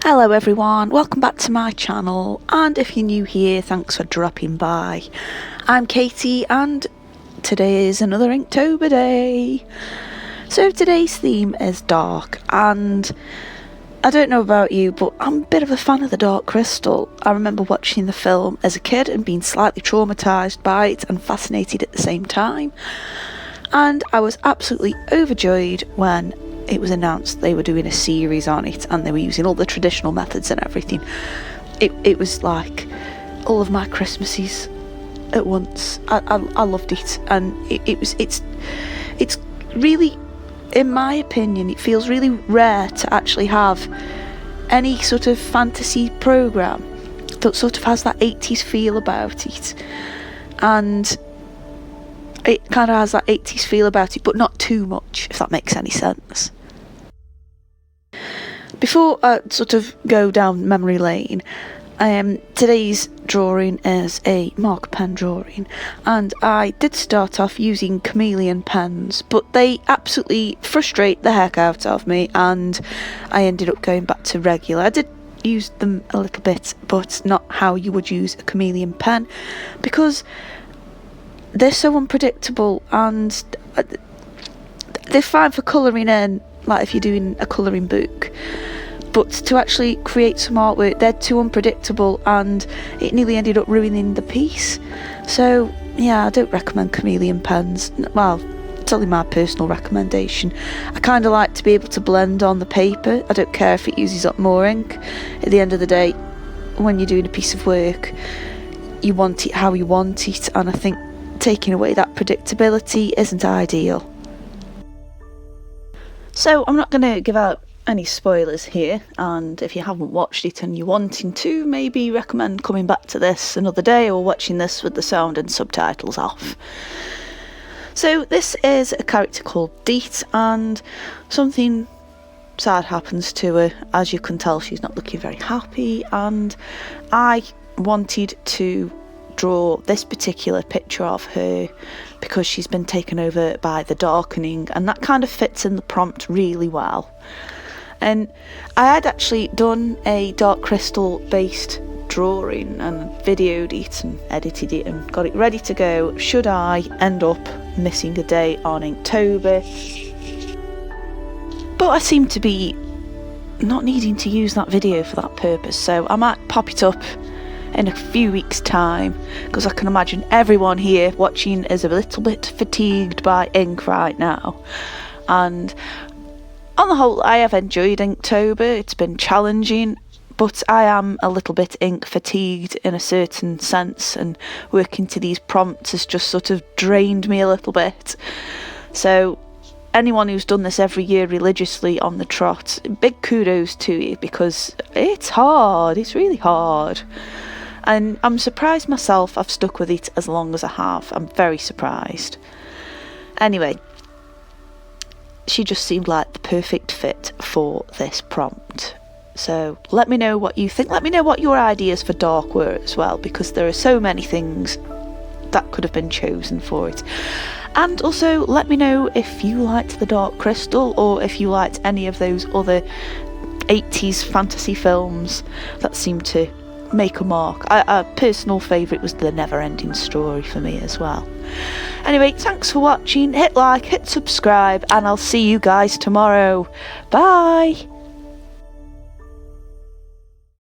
Hello everyone, welcome back to my channel, and if you're new here, thanks for dropping by. I'm Katie and today is another Inktober day. So today's theme is dark, and I don't know about you, but I'm a bit of a fan of the Dark Crystal. I remember watching the film as a kid and being slightly traumatised by it and fascinated at the same time. And I was absolutely overjoyed when it was announced they were doing a series on it and they were using all the traditional methods and everything. It was like all of my Christmases at once. I loved it, and it's really, in my opinion, it feels really rare to actually have any sort of fantasy programme that sort of has that 80s feel about it, and it kind of has that 80s feel about it, but not too much, if that makes any sense. Before I sort of go down memory lane, today's drawing is a marker pen drawing, and I did start off using chameleon pens, but they absolutely frustrate the heck out of me, and I ended up going back to regular. I did use them a little bit, but not how you would use a chameleon pen, because they're so unpredictable, and they're fine for colouring in, like if you're doing a colouring book, but to actually create some artwork, they're too unpredictable, and it nearly ended up ruining the piece. So yeah, I don't recommend chameleon pens. Well, it's only my personal recommendation. I kind of like to be able to blend on the paper. I don't care if it uses up more ink. At the end of the day, when you're doing a piece of work, you want it how you want it, and I think taking away that predictability isn't ideal. So I'm not going to give out any spoilers here, and if you haven't watched it and you're wanting to, maybe recommend coming back to this another day or watching this with the sound and subtitles off. So this is a character called Deet, and something sad happens to her. As you can tell, she's not looking very happy, and I wanted to draw this particular picture of her because she's been taken over by the darkening, and that kind of fits in the prompt really well. And I had actually done a Dark Crystal based drawing and videoed it and edited it and got it ready to go should I end up missing a day on Inktober. But I seem to be not needing to use that video for that purpose, so I might pop it up in a few weeks' time, because I can imagine everyone here watching is a little bit fatigued by ink right now. And on the whole, I have enjoyed Inktober. It's been challenging, but I am a little bit ink fatigued in a certain sense, and working to these prompts has just sort of drained me a little bit. So anyone who's done this every year religiously on the trot, big kudos to you, because it's hard. It's really hard. And I'm surprised myself I've stuck with it as long as I have. I'm very surprised. Anyway, she just seemed like the perfect fit for this prompt. So let me know what you think. Let me know what your ideas for dark were as well, because there are so many things that could have been chosen for it. And also let me know if you liked the Dark Crystal, or if you liked any of those other 80s fantasy films that seem to make a mark. A personal favourite was The Never Ending Story for me as well. Anyway, thanks for watching. Hit like, hit subscribe, and I'll see you guys tomorrow. Bye!